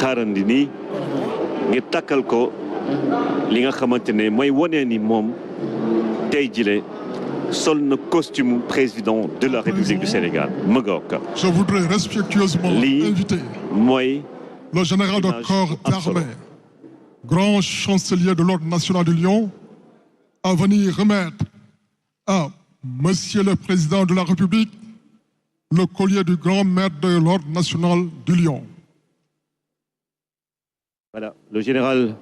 xaarandi nii ngir takkal ko li nga xamante ne mooy wane ni moom tey jile sol na costume président de la République du Sénégal Magog. Je voudrais respectueusement inviter le général de corps d'armée, grand chancelier de l'Ordre national du Lion, à venir remettre à Monsieur le Président de la République le collier du grand maître de l'Ordre national du Lion. Voilà, le général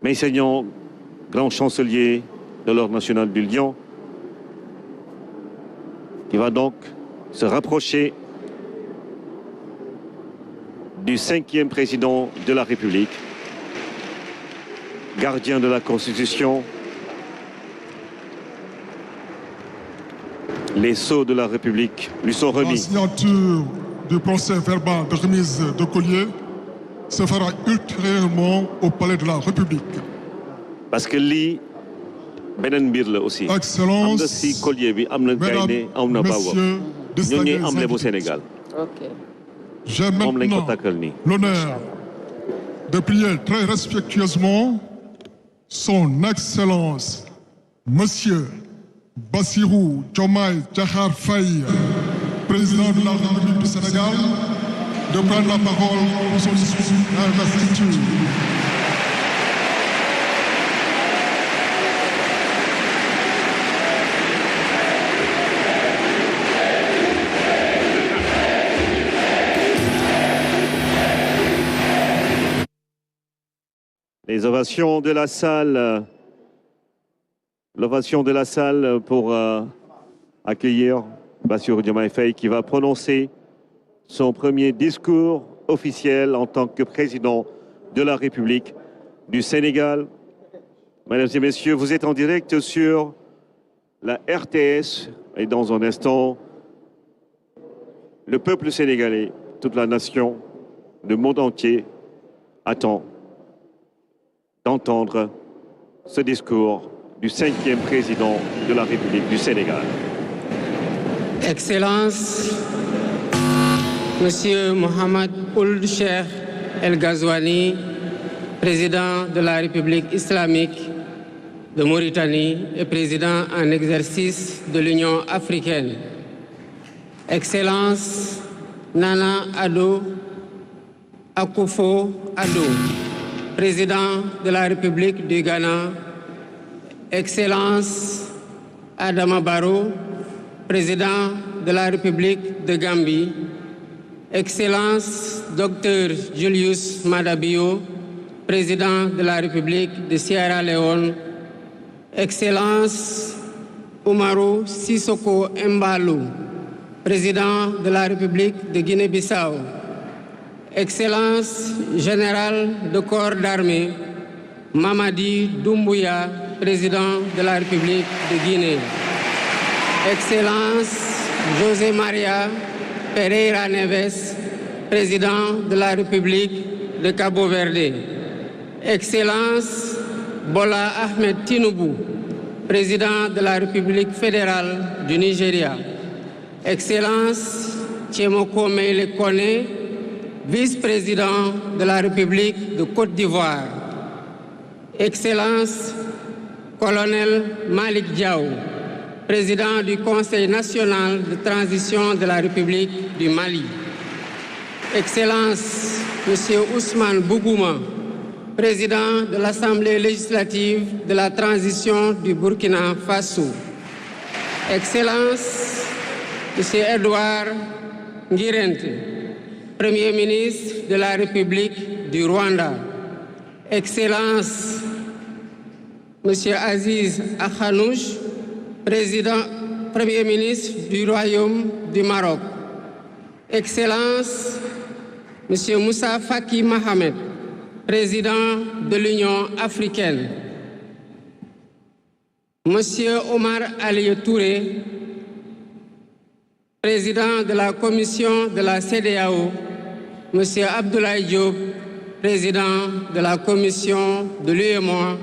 Meissagnan, grand chancelier de l'Ordre national du Lion, qui va donc se rapprocher du 5e président de la République, gardien de la Constitution. Les sceaux de la République lui sont remis. La signature du procès verbal de remise de collier se fera ultérieurement au palais de la République. Parce que lii beneen mbir la aussi. Excellence, am na si collier bi am na gaynde am na baaw ñoo ñuy am bu Sénégal. J'ai maintenant l'honneur de prier très respectueusement son Excellence Monsieur Bassirou Diomaye Diakhar Faye, président de la République du Sénégal, de prendre la parole pour son discours d'investiture. Les ovations de la salle. L'ovation de la salle pour accueillir Bassirou Diomaye Faye qui va prononcer son premier discours officiel en tant que président de la République du Sénégal. Mesdames et messieurs, vous êtes en direct sur la RTS et dans un instant, le peuple sénégalais, toute la nation, le monde entier attend d'entendre ce discours du 5e président de la République du Sénégal. Excellence, Monsieur Mohamed Ould Cheikh El Ghazouani, président de la République islamique de Mauritanie et président en exercice de l'Union africaine. Excellence, Nana Addo Akufo-Addo, président de la République du Ghana. Excellence Adama Barrow, président de la République de Gambie. Excellence Dr Julius Maada Bio, président de la République de Sierra Leone. Excellence Umaru Sissoko Embalou, président de la République de Guinée-Bissau. Excellence Général de corps d'armée Mamadi Doumbouya, président de la République de Guinée. Excellence José Maria Pereira Neves, président de la République de Cabo Verde. Excellence Bola Ahmed Tinubu, président de la République fédérale du Nigeria. Excellence Tchemoko Meïle Kone, vice-président de la République de Côte d'Ivoire. Excellence Colonel Malik Diaw, président du Conseil national de transition de la République du Mali. Excellence Monsieur Ousmane Bougouma, président de l'Assemblée législative de la transition du Burkina Faso. Excellence Monsieur Edouard Ngirente, Premier ministre de la République du Rwanda. Excellence Monsieur Aziz Akhanouch, Premier ministre du Royaume du Maroc. Excellence Monsieur Moussa Faki Mohamed, président de l'Union africaine. Monsieur Omar Ali Touré, président de la commission de la CEDEAO. Monsieur Abdoulaye Diop, président de la commission de l'UEMOA.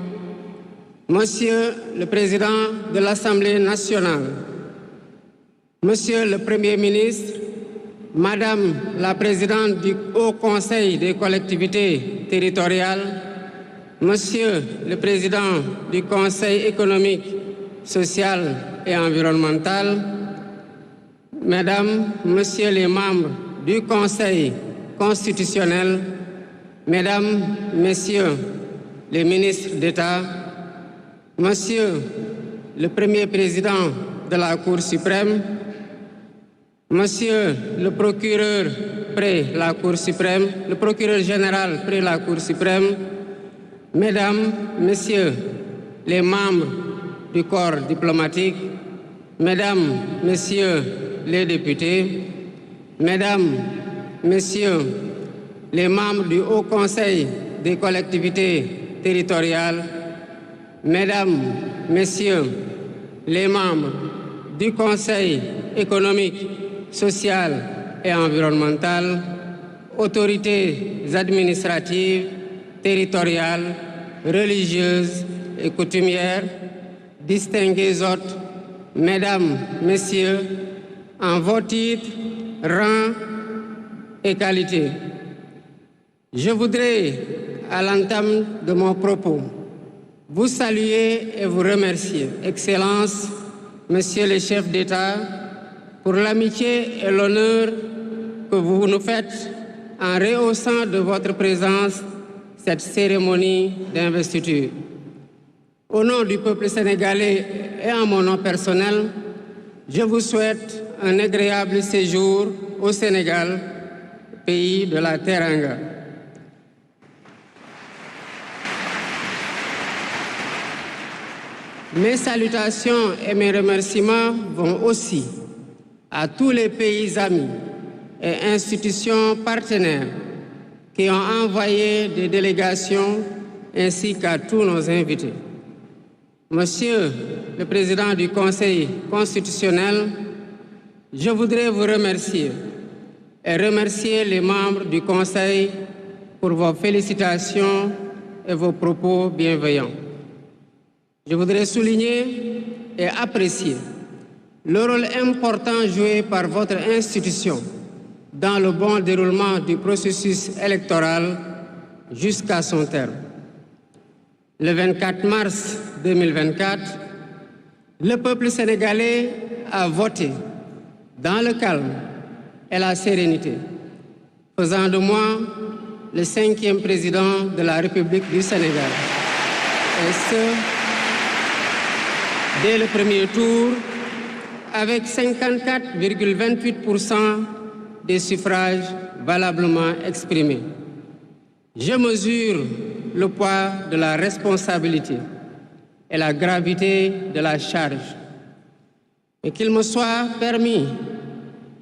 Monsieur le président de l'Assemblée nationale. Monsieur le Premier ministre, Madame la Présidente du Haut Conseil des collectivités territoriales, Monsieur le Président du Conseil économique, social et environnemental, Mesdames, Messieurs les membres du Conseil constitutionnel, Mesdames, Messieurs les ministres d'État, Monsieur le Premier Président de la Cour suprême, Monsieur le procureur près la Cour suprême, le procureur général près la Cour suprême, Mesdames, Messieurs les membres du corps diplomatique, Mesdames, Messieurs les députés, Mesdames, Messieurs les membres du Haut Conseil des collectivités territoriales, Mesdames, Messieurs les membres du Conseil économique, social et environnemental, autorités administratives, territoriales, religieuses et coutumières, distingués hôtes, Mesdames, Messieurs, en vos titres, rangs et qualités. Je voudrais, à l'entame de mon propos, vous saluer et vous remercier, Excellences, Messieurs les chefs d'État, pour l'amitié et l'honneur que vous nous faites en rehaussant de votre présence cette cérémonie d'investiture. Au nom du peuple sénégalais et en mon nom personnel, je vous souhaite un agréable séjour au Sénégal, pays de la Teranga. Mes salutations et mes remerciements vont aussi à tous les pays amis et institutions partenaires qui ont envoyé des délégations ainsi qu'à tous nos invités. Monsieur le Président du Conseil constitutionnel, je voudrais vous remercier et remercier les membres du Conseil pour vos félicitations et vos propos bienveillants. Je voudrais souligner et apprécier le rôle important joué par votre institution dans le bon déroulement du processus électoral jusqu'à son terme. Le 24 mars 2024, le peuple sénégalais a voté dans le calme et la sérénité, faisant de moi le 5e président de la République du Sénégal. Et ce, dès le premier tour, avec 54,28% des suffrages valablement exprimés. Je mesure le poids de la responsabilité et la gravité de la charge. Et qu'il me soit permis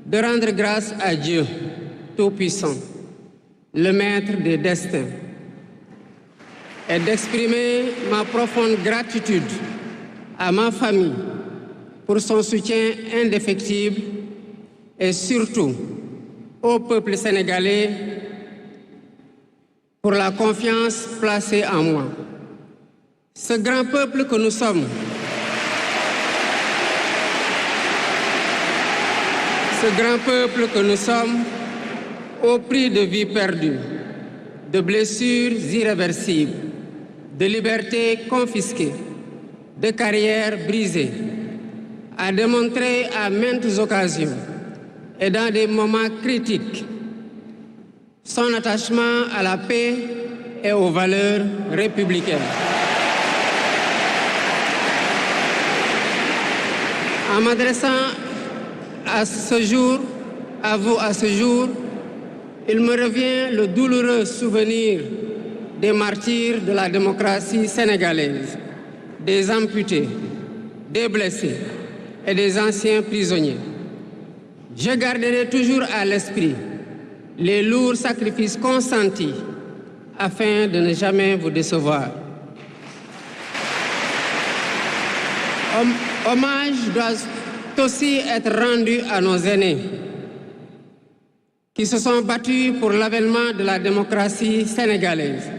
de rendre grâce à Dieu Tout-Puissant, le Maître des destins, et d'exprimer ma profonde gratitude à ma famille pour son soutien indéfectible et surtout au peuple sénégalais pour la confiance placée en moi. Ce grand peuple que nous sommes, au prix de vies perdues, de blessures irréversibles, de libertés confisquées, de carrières brisées, a démontré à maintes occasions et dans des moments critiques son attachement à la paix et aux valeurs républicaines. En m'adressant à ce jour, il me revient le douloureux souvenir des martyrs de la démocratie sénégalaise, des amputés, des blessés et des anciens prisonniers. Je garderai toujours à l'esprit les lourds sacrifices consentis afin de ne jamais vous décevoir. Hommage doit aussi être rendu à nos aînés qui se sont battus pour l'avènement de la démocratie sénégalaise.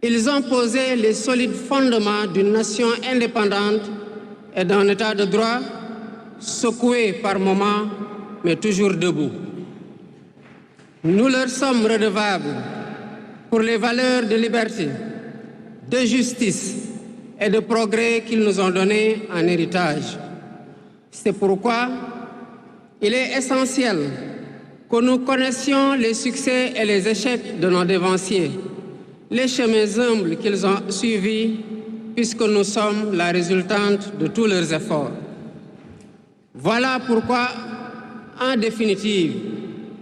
Ils ont posé les solides fondements d'une nation indépendante et d'un état de droit secoué par moments, mais toujours debout. Nous leur sommes redevables pour les valeurs de liberté, de justice et de progrès qu'ils nous ont données en héritage. C'est pourquoi il est essentiel que nous connaissions les succès et les échecs de nos dévanciers, les chemins humbles qu'ils ont suivis, puisque nous sommes la résultante de tous leurs efforts. Voilà pourquoi, en définitive,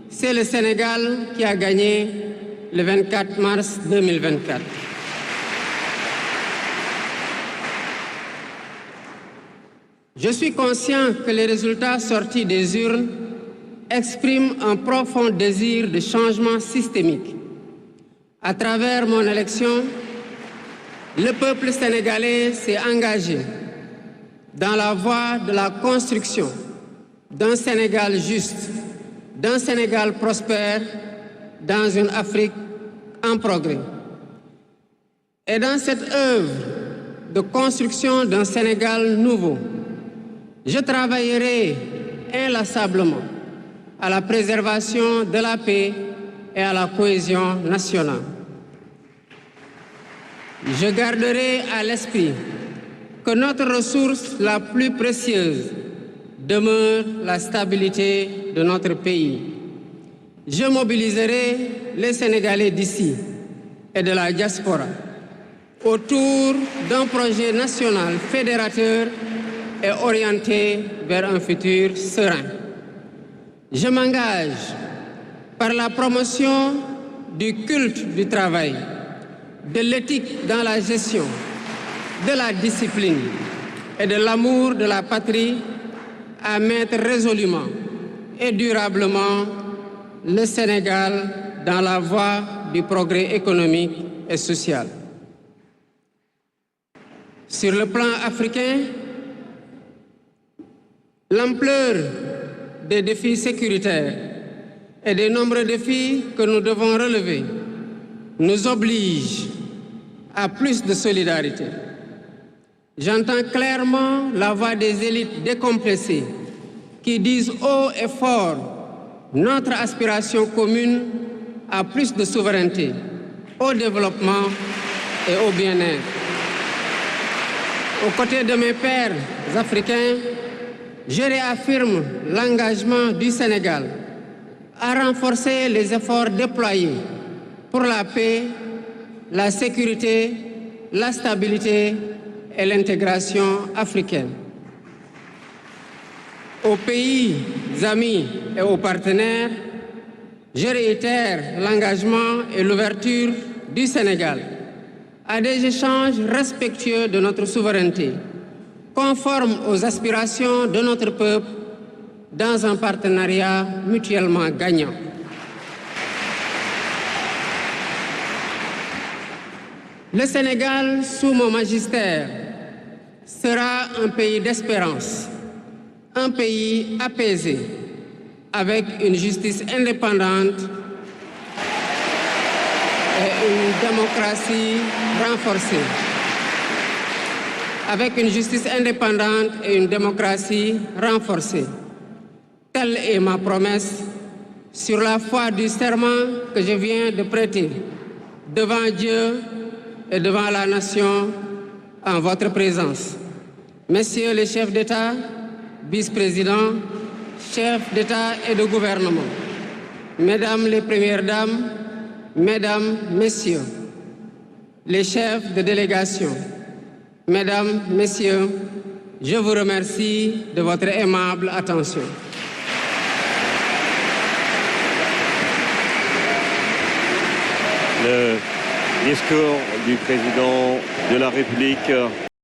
c'est le Sénégal qui a gagné le 24 mars 2024. Je suis conscient que les résultats sortis des urnes expriment un profond désir de changement systémique. À travers mon élection, le peuple sénégalais s'est engagé dans la voie de la construction d'un Sénégal juste, d'un Sénégal prospère, dans une Afrique en progrès. Et dans cette œuvre de construction d'un Sénégal nouveau, je travaillerai inlassablement à la préservation de la paix et à la cohésion nationale. Je garderai à l'esprit que notre ressource la plus précieuse demeure la stabilité de notre pays. Je mobiliserai les Sénégalais d'ici et de la diaspora autour d'un projet national fédérateur et orienté vers un futur serein. Je m'engage par la promotion du culte du travail, de l'éthique dans la gestion, de la discipline et de l'amour de la patrie à mettre résolument et durablement le Sénégal dans la voie du progrès économique et social. Sur le plan africain, l'ampleur des défis sécuritaires et des nombreux défis que nous devons relever nous oblige à plus de solidarité. J'entends clairement la voix des élites décompressées qui disent haut et fort notre aspiration commune à plus de souveraineté, au développement et au bien-être. Aux côtés de mes pairs africains, je réaffirme l'engagement du Sénégal à renforcer les efforts déployés pour la paix, la sécurité, la stabilité et l'intégration africaine. Aux pays amis et aux partenaires, je réitère l'engagement et l'ouverture du Sénégal à des échanges respectueux de notre souveraineté, conformes aux aspirations de notre peuple, dans un partenariat mutuellement gagnant. Le Sénégal, sous mon magistère, sera un pays d'espérance, un pays apaisé, avec une justice indépendante et une démocratie renforcée. Avec une justice indépendante et une démocratie renforcée. Telle est ma promesse sur la foi du serment que je viens de prêter devant Dieu et devant la nation en votre présence. Messieurs les chefs d'État, vice-présidents, chefs d'État et de gouvernement, Mesdames les Premières Dames, Mesdames, Messieurs, les chefs de délégation, Mesdames, Messieurs, je vous remercie de votre aimable attention. Le discours du président de la République